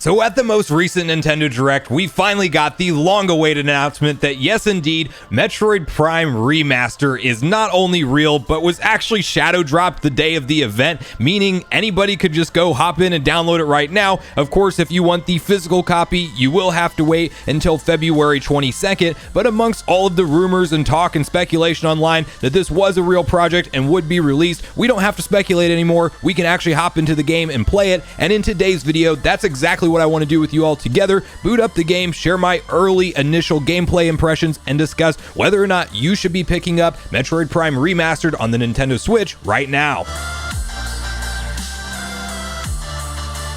So at the most recent Nintendo Direct, we finally got the long-awaited announcement that yes indeed, Metroid Prime Remaster is not only real, but was actually shadow dropped the day of the event, meaning anybody could just go hop in and download it right now. Of course, if you want the physical copy, you will have to wait until February 22nd, but amongst all of the rumors and talk and speculation online that this was a real project and would be released, we don't have to speculate anymore. We can actually hop into the game and play it, and in today's video, that's exactly what I want to do with you all together. Boot up the game, share my early initial gameplay impressions, and discuss whether or not you should be picking up Metroid Prime Remastered on the Nintendo Switch right now.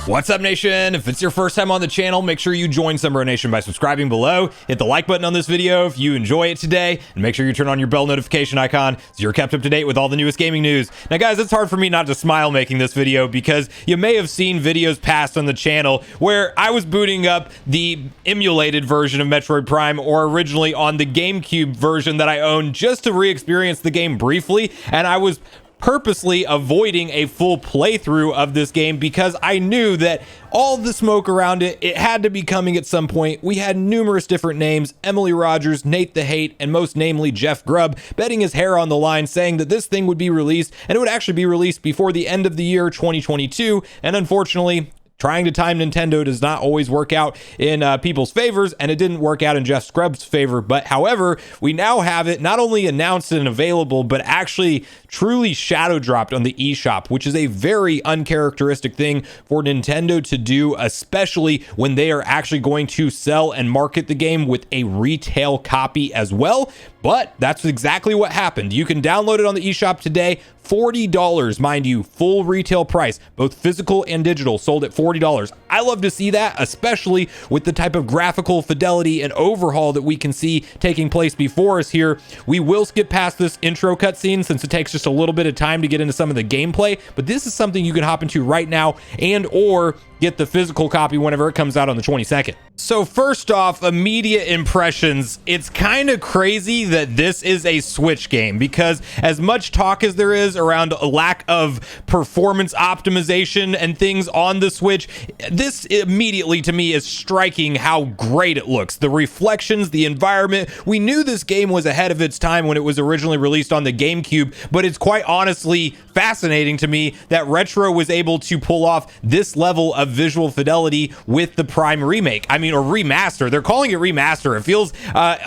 What's up, Nation? If it's your first time on the channel, make sure you join Sunbro Nation by subscribing below. Hit the like button on this video if you enjoy it today, and make sure you turn on your bell notification icon so you're kept up to date with all the newest gaming news. Now, guys, it's hard for me not to smile making this video because you may have seen videos past on the channel where I was booting up the emulated version of Metroid Prime, or originally on the GameCube version that I own, just to re-experience the game briefly, and I was purposely avoiding a full playthrough of this game because I knew that all the smoke around it had to be coming at some point. We had numerous different names: Emily Rogers, Nate the Hate, and most namely Jeff Grubb, betting his hair on the line, saying that this thing would be released, and it would actually be released before the end of the year 2022. And unfortunately, trying to time Nintendo does not always work out in people's favors, and it didn't work out in Jeff Grubb's favor. But however, we now have it not only announced and available, but actually truly shadow dropped on the eShop, which is a very uncharacteristic thing for Nintendo to do, especially when they are actually going to sell and market the game with a retail copy as well. But that's exactly what happened. You can download it on the eShop today. $40, mind you, full retail price, both physical and digital, sold at $40. I love to see that, especially with the type of graphical fidelity and overhaul that we can see taking place before us here. We will skip past this intro cutscene since it takes just a little bit of time to get into some of the gameplay, but this is something you can hop into right now and or get the physical copy whenever it comes out on the 22nd. So first off, immediate impressions. It's kind of crazy that this is a Switch game, because as much talk as there is around a lack of performance optimization and things on the Switch, this immediately to me is striking how great it looks. The reflections, the environment. We knew this game was ahead of its time when it was originally released on the GameCube, but it's quite honestly fascinating to me that Retro was able to pull off this level of visual fidelity with the Prime remake. I mean, or remaster. They're calling it remaster. It feels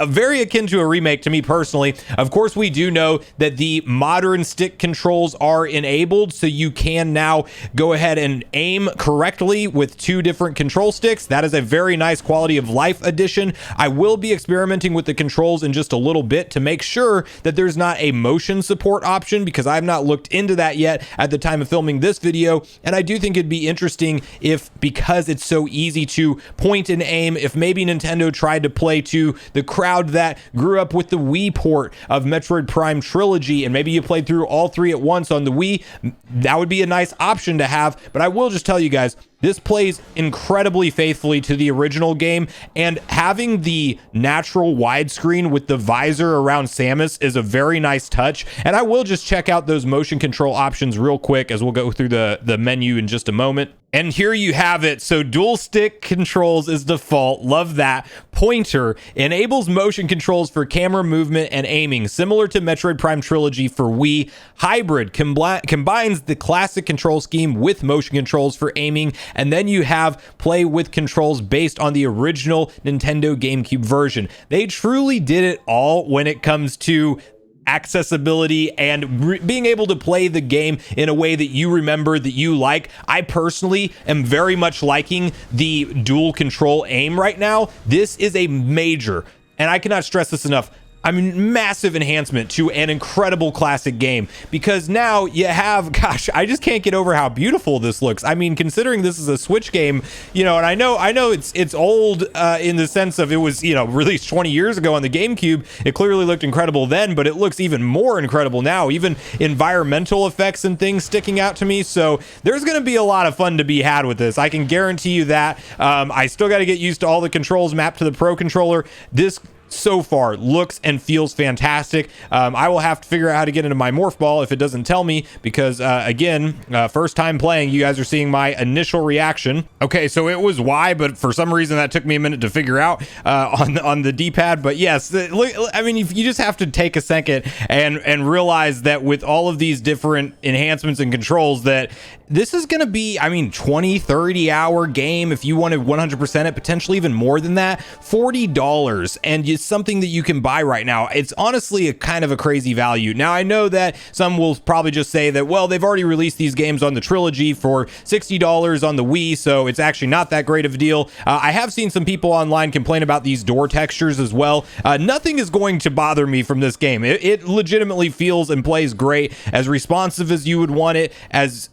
very akin to a remake to me personally. Of course, we do know that the modern stick controls are enabled, so you can now go ahead and aim correctly with two different control sticks. That is a very nice quality of life addition. I will be experimenting with the controls in just a little bit to make sure that there's not a motion support option, because I've not looked into that yet at the time of filming this video. And I do think it'd be interesting if, because it's so easy to point and aim, if maybe Nintendo tried to play to the crowd that grew up with the Wii port of Metroid Prime Trilogy, and maybe you played through all three at once on the Wii. That would be a nice option to have. But I will just tell you guys, this plays incredibly faithfully to the original game, and having the natural widescreen with the visor around Samus is a very nice touch. And I will just check out those motion control options real quick as we'll go through the menu in just a moment. And here you have it. So dual stick controls is default. Love that. Pointer enables motion controls for camera movement and aiming, similar to Metroid Prime Trilogy for Wii. Hybrid combines the classic control scheme with motion controls for aiming. And then you have play with controls based on the original Nintendo GameCube version. They truly did it all when it comes to accessibility and being able to play the game in a way that you remember, that you like. I personally am very much liking the dual control aim right now. This is a major, and I cannot stress this enough, I mean, massive enhancement to an incredible classic game, because now you have, gosh, I just can't get over how beautiful this looks. I mean, considering this is a Switch game, you know, and I know it's old in the sense of it was, you know, released 20 years ago on the GameCube. It clearly looked incredible then, but it looks even more incredible now, even environmental effects and things sticking out to me. So there's going to be a lot of fun to be had with this. I can guarantee you that. I still got to get used to all the controls mapped to the Pro controller. This so far looks and feels fantastic. I will have to figure out how to get into my morph ball if it doesn't tell me, because again, first time playing, you guys are seeing my initial reaction. Okay, so it was Y, but for some reason that took me a minute to figure out on the D-pad. But yes, I mean, you just have to take a second and realize that with all of these different enhancements and controls, that this is going to be, I mean, 20-30 hour game if you want to 100% it, potentially even more than that. $40, and it's something that you can buy right now. It's honestly a kind of a crazy value. Now, I know that some will probably just say that, well, they've already released these games on the trilogy for $60 on the Wii, so it's actually not that great of a deal. I have seen some people online complain about these door textures as well. Nothing is going to bother me from this game. It legitimately feels and plays great, as responsive as you would want it, as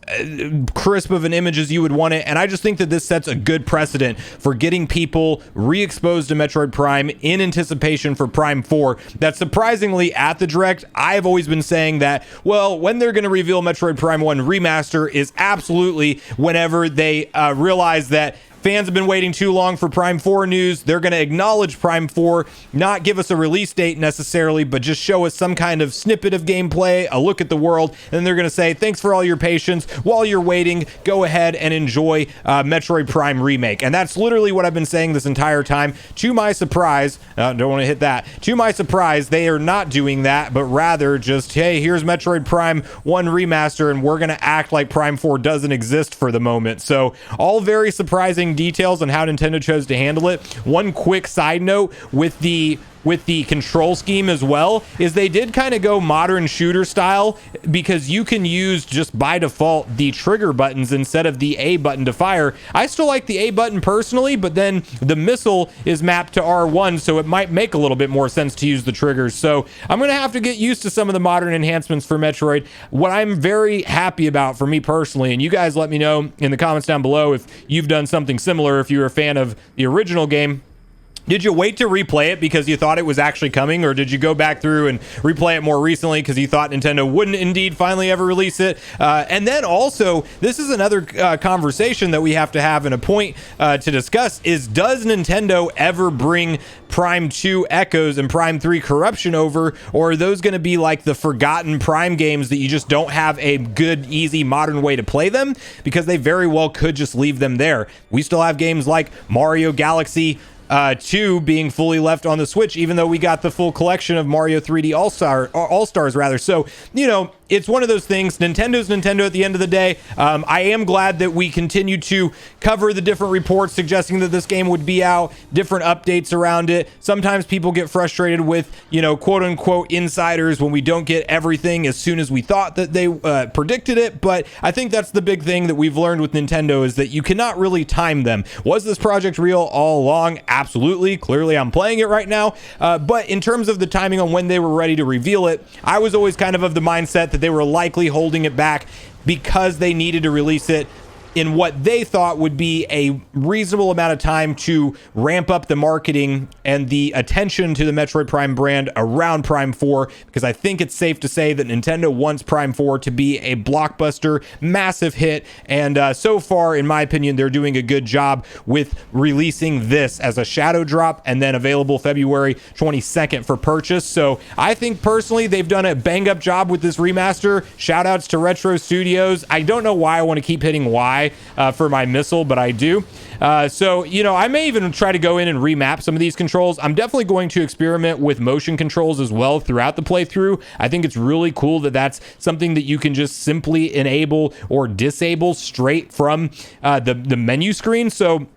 crisp of an image as you would want it, and I just think that this sets a good precedent for getting people re-exposed to Metroid Prime in anticipation for Prime 4. That surprisingly at the Direct, I've always been saying that, well, when they're going to reveal Metroid Prime 1 Remaster is absolutely whenever they realize that fans have been waiting too long for Prime 4 news. They're going to acknowledge Prime 4, not give us a release date necessarily, but just show us some kind of snippet of gameplay, a look at the world, and then they're going to say, thanks for all your patience. While you're waiting, go ahead and enjoy Metroid Prime Remake. And that's literally what I've been saying this entire time. To my surprise, don't want to hit that. To my surprise, they are not doing that, but rather just, hey, here's Metroid Prime 1 Remaster, and we're going to act like Prime 4 doesn't exist for the moment. So all very surprising details on how Nintendo chose to handle it. One quick side note with the control scheme as well is they did kind of go modern shooter style, because you can use just by default the trigger buttons instead of the A button to fire. I still like the A button personally, but then the missile is mapped to R1, so it might make a little bit more sense to use the triggers. So I'm going to have to get used to some of the modern enhancements for Metroid. What I'm very happy about for me personally, and you guys let me know in the comments down below if you've done something similar, if you're a fan of the original game. Did you wait to replay it because you thought it was actually coming, or did you go back through and replay it more recently because you thought Nintendo wouldn't indeed finally ever release it? And then also, this is another conversation that we have to have, and a point to discuss is, does Nintendo ever bring Prime 2 Echoes and Prime 3 Corruption over, or are those going to be like the forgotten Prime games that you just don't have a good, easy, modern way to play them? Because they very well could just leave them there. We still have games like Mario Galaxy 2 being fully left on the Switch, even though we got the full collection of Mario 3D All-Stars rather. So, you know, it's one of those things. Nintendo's Nintendo at the end of the day. I am glad that we continue to cover the different reports suggesting that this game would be out, different updates around it. Sometimes people get frustrated with, you know, quote unquote insiders when we don't get everything as soon as we thought that they predicted it. But I think that's the big thing that we've learned with Nintendo, is that you cannot really time them. Was this project real all along? Absolutely. Clearly, I'm playing it right now. But in terms of the timing on when they were ready to reveal it, I was always kind of the mindset that they were likely holding it back because they needed to release it in what they thought would be a reasonable amount of time to ramp up the marketing and the attention to the Metroid Prime brand around Prime 4, because I think it's safe to say that Nintendo wants Prime 4 to be a blockbuster, massive hit, and so far, in my opinion, they're doing a good job with releasing this as a shadow drop and then available February 22nd for purchase. So I think personally they've done a bang-up job with this remaster. Shout outs to Retro Studios. I don't know why I want to keep hitting Y for my missile, but I do. So, you know, I may even try to go in and remap some of these controls. I'm definitely going to experiment with motion controls as well throughout the playthrough. I think it's really cool that that's something that you can just simply enable or disable straight from the menu screen. So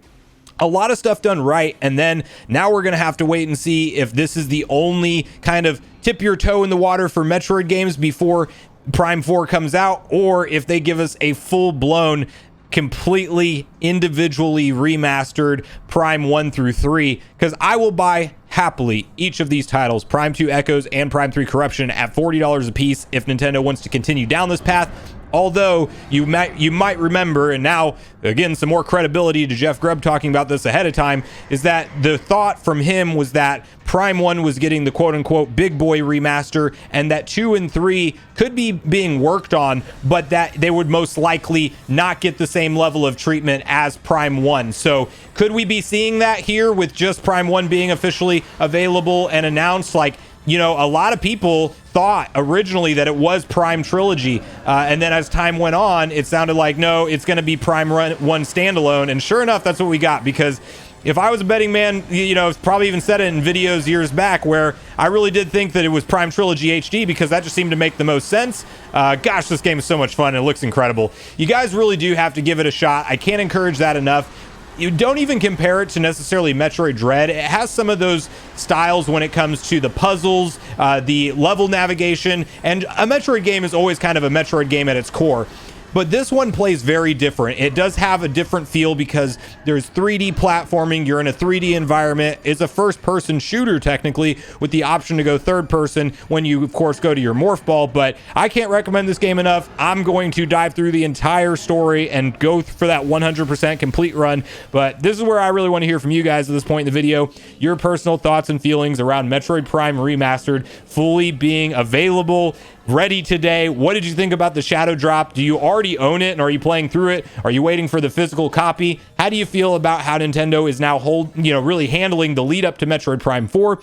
a lot of stuff done right. And then now we're going to have to wait and see if this is the only kind of tip your toe in the water for Metroid games before Prime 4 comes out, or if they give us a full-blown, completely individually remastered Prime 1 through 3, because I will buy happily each of these titles, Prime 2 Echoes and Prime 3 Corruption, at $40 a piece if Nintendo wants to continue down this path. Although you might remember, and now again some more credibility to Jeff Grubb talking about this ahead of time, is that the thought from him was that Prime 1 was getting the quote-unquote big boy remaster, and that 2 and 3 could be being worked on, but that they would most likely not get the same level of treatment as Prime 1. So could we be seeing that here with just Prime 1 being officially available and announced? Like, you know, a lot of people thought originally that it was Prime Trilogy, and then as time went on, it sounded like, no, it's going to be Prime 1 standalone, and sure enough, that's what we got. Because if I was a betting man, you know, I've probably even said it in videos years back where I really did think that it was Prime Trilogy HD because that just seemed to make the most sense. Gosh, this game is so much fun. It looks incredible. You guys really do have to give it a shot. I can't encourage that enough. You don't even compare it to necessarily Metroid Dread. It has some of those styles when it comes to the puzzles, the level navigation, and a Metroid game is always kind of a Metroid game at its core. But this one plays very different. It does have a different feel because there's 3D platforming. You're in a 3D environment. It's a first-person shooter, technically, with the option to go third-person when you, of course, go to your morph ball. But I can't recommend this game enough. I'm going to dive through the entire story and go for that 100% complete run. But this is where I really want to hear from you guys at this point in the video. Your personal thoughts and feelings around Metroid Prime Remastered fully being available, ready today. What did you think about the shadow drop? Do you already own it and are you playing through it? Are you waiting for the physical copy? How do you feel about how Nintendo is now really handling the lead up to Metroid Prime 4?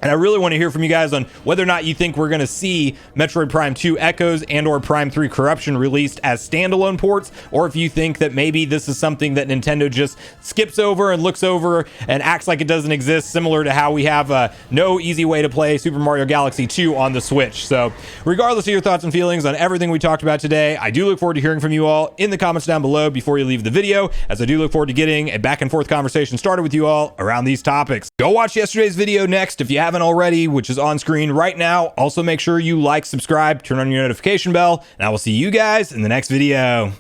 And I really want to hear from you guys on whether or not you think we're going to see Metroid Prime 2 Echoes and or Prime 3 Corruption released as standalone ports, or if you think that maybe this is something that Nintendo just skips over and looks over and acts like it doesn't exist, similar to how we have no easy way to play Super Mario Galaxy 2 on the Switch. So regardless of your thoughts and feelings on everything we talked about today, I do look forward to hearing from you all in the comments down below before you leave the video, as I do look forward to getting a back and forth conversation started with you all around these topics. Go watch yesterday's video next if you haven't already, which is on screen right now. Also make sure you like, subscribe, turn on your notification bell, and I will see you guys in the next video.